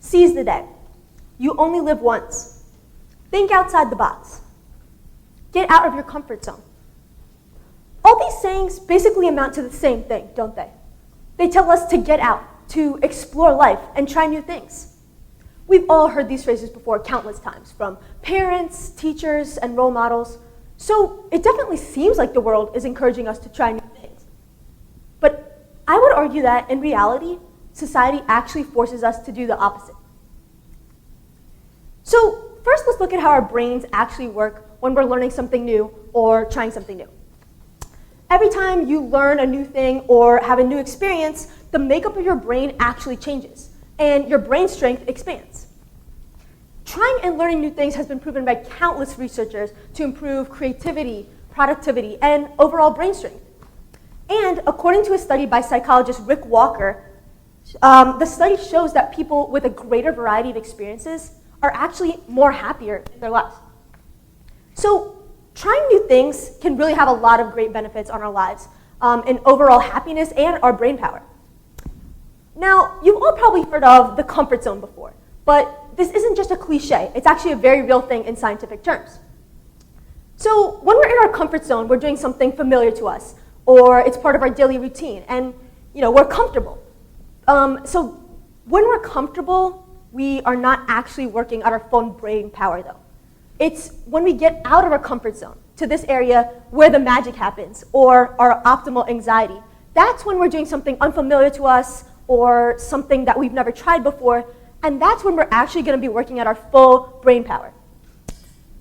Seize the day. You only live once. Think outside the box. Get out of your comfort zone. All these sayings basically amount to the same thing, don't they? They tell us to get out, to explore life, and try new things. We've all heard these phrases before countless times, from parents, teachers, and role models. So it definitely seems like the world is encouraging us to try new things. But I would argue that in reality, society actually forces us to do the opposite. So first, let's look at how our brains actually work when we're learning something new or trying something new. Every time you learn a new thing or have a new experience, the makeup of your brain actually changes, and your brain strength expands. Trying and learning new things has been proven by countless researchers to improve creativity, productivity, and overall brain strength. And according to a study by psychologist Rick Walker, the study shows that people with a greater variety of experiences are actually more happier in their lives. So trying new things can really have a lot of great benefits on our lives in overall happiness and our brain power. Now, you've all probably heard of the comfort zone before, but this isn't just a cliche. It's actually a very real thing in scientific terms. So when we're in our comfort zone, we're doing something familiar to us, or it's part of our daily routine, and we're comfortable. So when we're comfortable, we are not actually working at our full brain power, though. It's when we get out of our comfort zone to this area where the magic happens, or our optimal anxiety. That's when we're doing something unfamiliar to us, or something that we've never tried before, and that's when we're actually going to be working at our full brain power.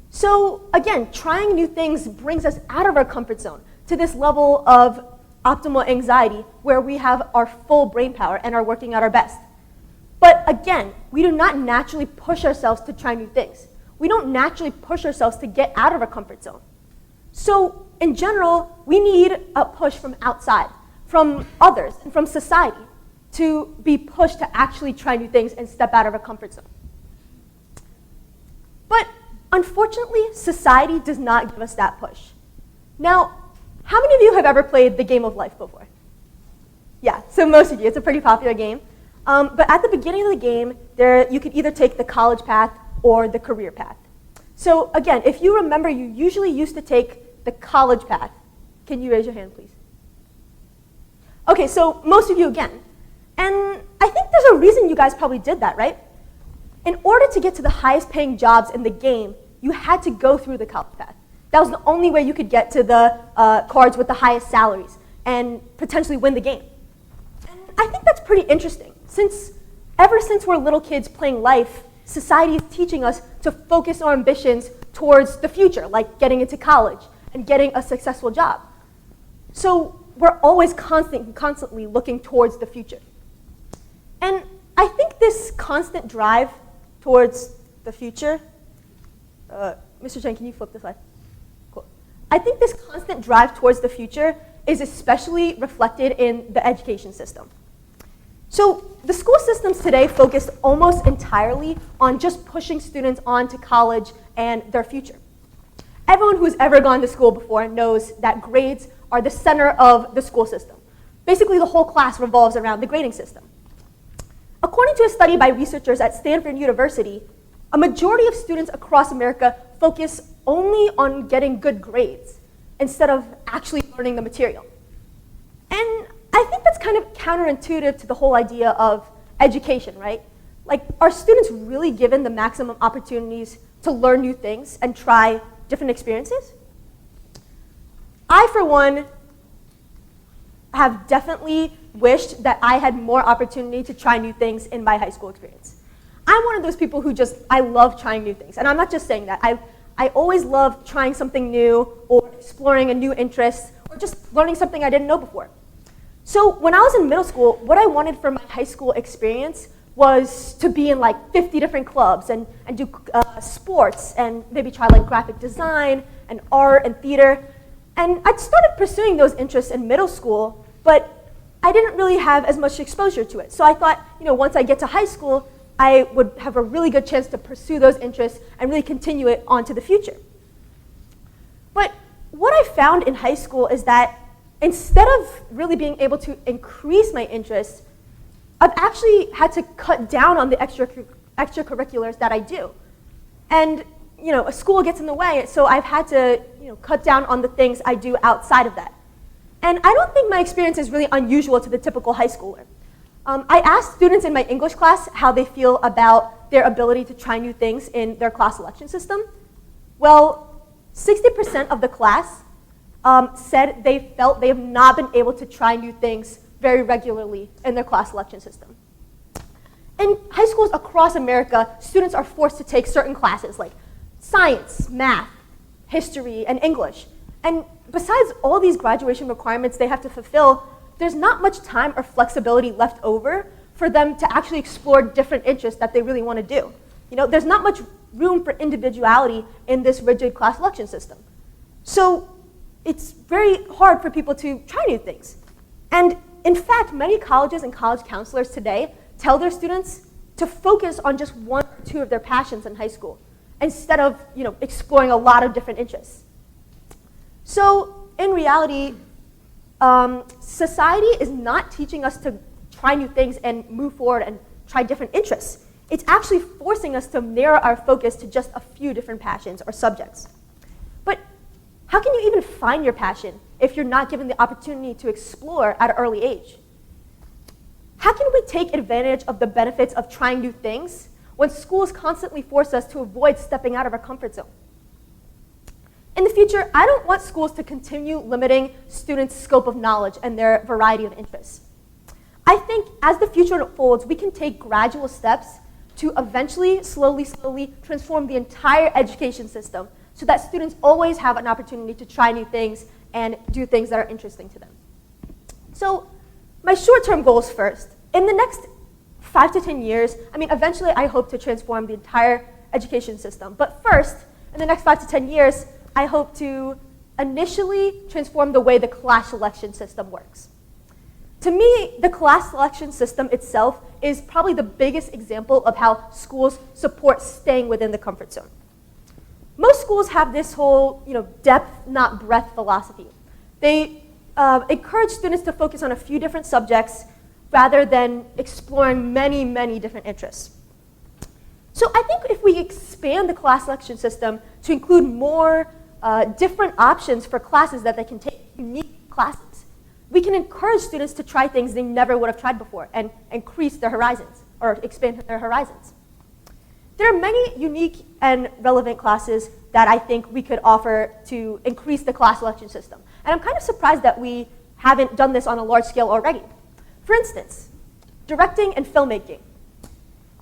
So again, trying new things brings us out of our comfort zone to this level of optimal anxiety where we have our full brain power and are working at our best. But again, we do not naturally push ourselves to try new things. We don't naturally push ourselves to get out of our comfort zone. So in general, we need a push from outside, from others, and from society to be pushed to actually try new things and step out of our comfort zone. But unfortunately, society does not give us that push. Now, how many of you have ever played the game of life before? Yeah, so most of you. It's a pretty popular game. But at the beginning of the game, you could either take the college path or the career path. So again, if you remember, you usually used to take the college path. Can you raise your hand, please? Okay, so most of you again. And I think there's a reason you guys probably did that, right? In order to get to the highest paying jobs in the game, you had to go through the college path. That was the only way you could get to the cards with the highest salaries and potentially win the game. And I think that's pretty interesting, since ever since we're little kids playing life, society is teaching us to focus our ambitions towards the future, like getting into college and getting a successful job. So we're always constantly looking towards the future. And I think this constant drive towards the future, Mr. Chen, can you flip this slide? Cool. I think this constant drive towards the future is especially reflected in the education system. So the school systems today focus almost entirely on just pushing students on to college and their future. Everyone who's ever gone to school before knows that grades are the center of the school system. Basically, the whole class revolves around the grading system. According to a study by researchers at Stanford University, a majority of students across America focus only on getting good grades instead of actually learning the material. And I think that's kind of counterintuitive to the whole idea of education, right? Like, are students really given the maximum opportunities to learn new things and try different experiences? I, for one, have definitely wished that I had more opportunity to try new things in my high school experience. I'm one of those people who I love trying new things. And I'm not just saying that. I always love trying something new or exploring a new interest or just learning something I didn't know before. So when I was in middle school, what I wanted for my high school experience was to be in like 50 different clubs and do sports and maybe try like graphic design and art and theater. And I started pursuing those interests in middle school, but I didn't really have as much exposure to it. So I thought, once I get to high school, I would have a really good chance to pursue those interests and really continue it on to the future. But what I found in high school is that instead of really being able to increase my interests, I've actually had to cut down on the extracurriculars that I do. And a school gets in the way, so I've had to cut down on the things I do outside of that. And I don't think my experience is really unusual to the typical high schooler. I asked students in my English class how they feel about their ability to try new things in their class selection system. Well, 60% of the class said they felt they have not been able to try new things very regularly in their class selection system. In high schools across America, students are forced to take certain classes like science, math, history, and English. And besides all these graduation requirements they have to fulfill, there's not much time or flexibility left over for them to actually explore different interests that they really want to do. There's not much room for individuality in this rigid class selection system. So it's very hard for people to try new things. And in fact, many colleges and college counselors today tell their students to focus on just one or two of their passions in high school, instead of exploring a lot of different interests. So in reality, society is not teaching us to try new things and move forward and try different interests. It's actually forcing us to narrow our focus to just a few different passions or subjects. But how can you even find your passion if you're not given the opportunity to explore at an early age? How can we take advantage of the benefits of trying new things when schools constantly force us to avoid stepping out of our comfort zone? In the future, I don't want schools to continue limiting students' scope of knowledge and their variety of interests. I think as the future unfolds, we can take gradual steps to eventually, slowly transform the entire education system so that students always have an opportunity to try new things and do things that are interesting to them. So my short-term goals first. In the next 5 to 10 years, eventually I hope to transform the entire education system. But first, in the next 5 to 10 years, I hope to initially transform the way the class selection system works. To me, the class selection system itself is probably the biggest example of how schools support staying within the comfort zone. Most schools have this whole depth, not breadth philosophy. They encourage students to focus on a few different subjects rather than exploring many, many different interests. So I think if we expand the class selection system to include more different options for classes that they can take, unique classes, we can encourage students to try things they never would have tried before and increase their horizons or expand their horizons. There are many unique and relevant classes that I think we could offer to increase the class selection system. And I'm kind of surprised that we haven't done this on a large scale already. For instance, directing and filmmaking.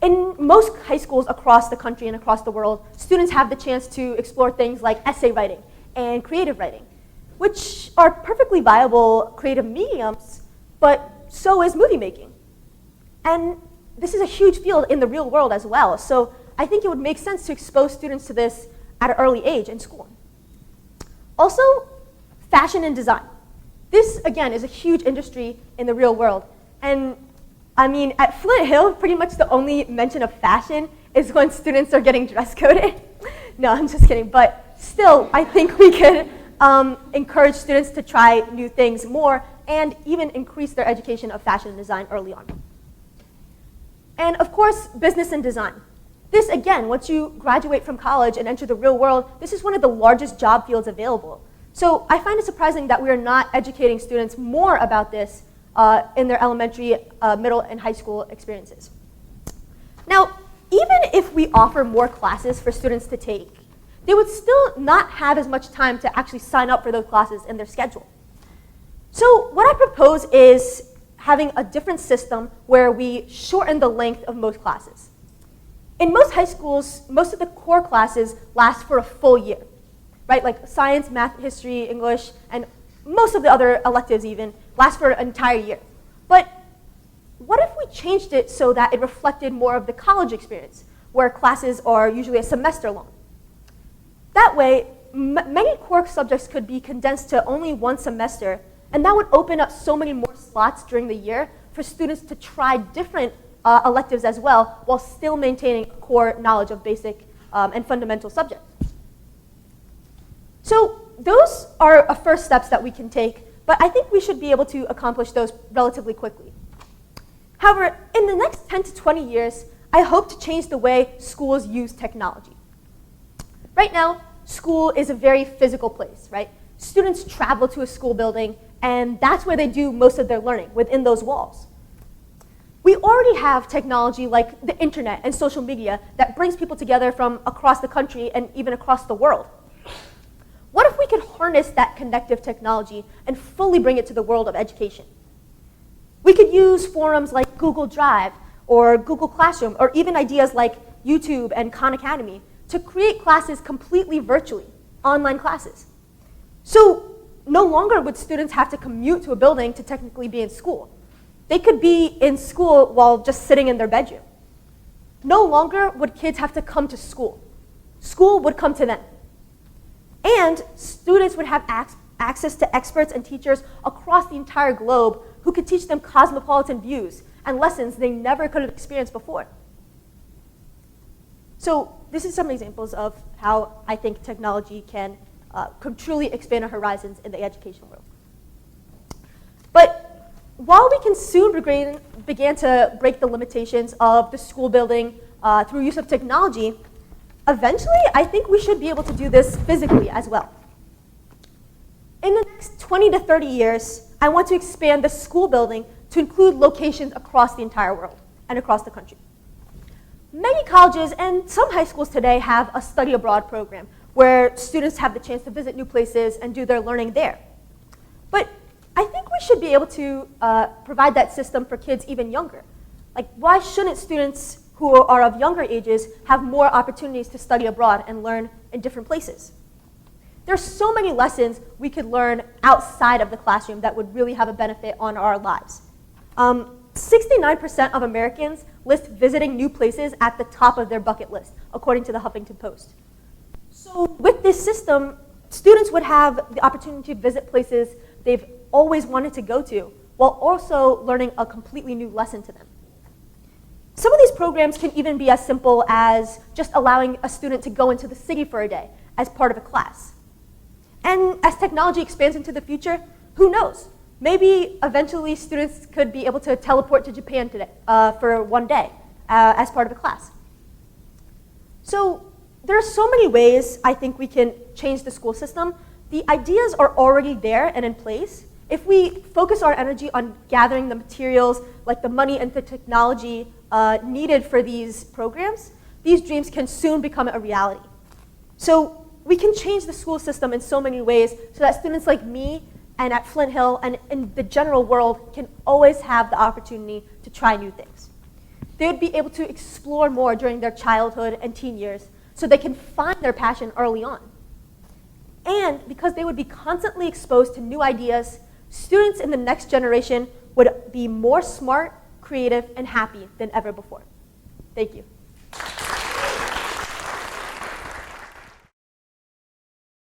In most high schools across the country and across the world, students have the chance to explore things like essay writing and creative writing, which are perfectly viable creative mediums, but so is movie making. And this is a huge field in the real world as well, so I think it would make sense to expose students to this at an early age in school. Also, fashion and design. This, again, is a huge industry in the real world. And at Flint Hill, pretty much the only mention of fashion is when students are getting dress coded. No, I'm just kidding. But still, I think we could encourage students to try new things more and even increase their education of fashion and design early on. And of course, business and design. This, again, once you graduate from college and enter the real world, this is one of the largest job fields available. So I find it surprising that we are not educating students more about this in their elementary, middle, and high school experiences. Now, even if we offer more classes for students to take, they would still not have as much time to actually sign up for those classes in their schedule. So what I propose is having a different system where we shorten the length of most classes. In most high schools, most of the core classes last for a full year, right? Like science, math, history, English, and most of the other electives even last for an entire year. But what if we changed it so that it reflected more of the college experience, where classes are usually a semester long? That way, many core subjects could be condensed to only one semester, and that would open up so many more slots during the year for students to try different electives as well, while still maintaining core knowledge of basic and fundamental subjects. So those are first steps that we can take, but I think we should be able to accomplish those relatively quickly. However, in the next 10 to 20 years, I hope to change the way schools use technology. Right now, school is a very physical place, right? Students travel to a school building, and that's where they do most of their learning, within those walls. We already have technology like the internet and social media that brings people together from across the country and even across the world. What if we could harness that connective technology and fully bring it to the world of education? We could use forums like Google Drive or Google Classroom, or even ideas like YouTube and Khan Academy to create classes completely virtually, online classes. So no longer would students have to commute to a building to technically be in school. They could be in school while just sitting in their bedroom. No longer would kids have to come to school. School would come to them. And students would have access to experts and teachers across the entire globe who could teach them cosmopolitan views and lessons they never could have experienced before. So this is some examples of how I think technology can truly expand our horizons in the education world. But while we can soon begin to break the limitations of the school building through use of technology, eventually I think we should be able to do this physically as well. In the next 20 to 30 years, I want to expand the school building to include locations across the entire world and across the country. Many colleges and some high schools today have a study abroad program where students have the chance to visit new places and do their learning there. But I think we should be able to provide that system for kids even younger. Like, why shouldn't students who are of younger ages have more opportunities to study abroad and learn in different places? There's so many lessons we could learn outside of the classroom that would really have a benefit on our lives. 69% of Americans list visiting new places at the top of their bucket list, according to the Huffington Post. So with this system, students would have the opportunity to visit places they've always wanted to go to, while also learning a completely new lesson to them. Some of these programs can even be as simple as just allowing a student to go into the city for a day as part of a class. And as technology expands into the future, who knows? Maybe eventually students could be able to teleport to Japan today, for one day as part of a class. So there are so many ways I think we can change the school system. The ideas are already there and in place. If we focus our energy on gathering the materials, like the money and the technology needed for these programs, these dreams can soon become a reality. So we can change the school system in so many ways so that students like me and at Flint Hill and in the general world can always have the opportunity to try new things. They would be able to explore more during their childhood and teen years so they can find their passion early on. And because they would be constantly exposed to new ideas, students in the next generation would be more smart, creative, and happy than ever before. Thank you.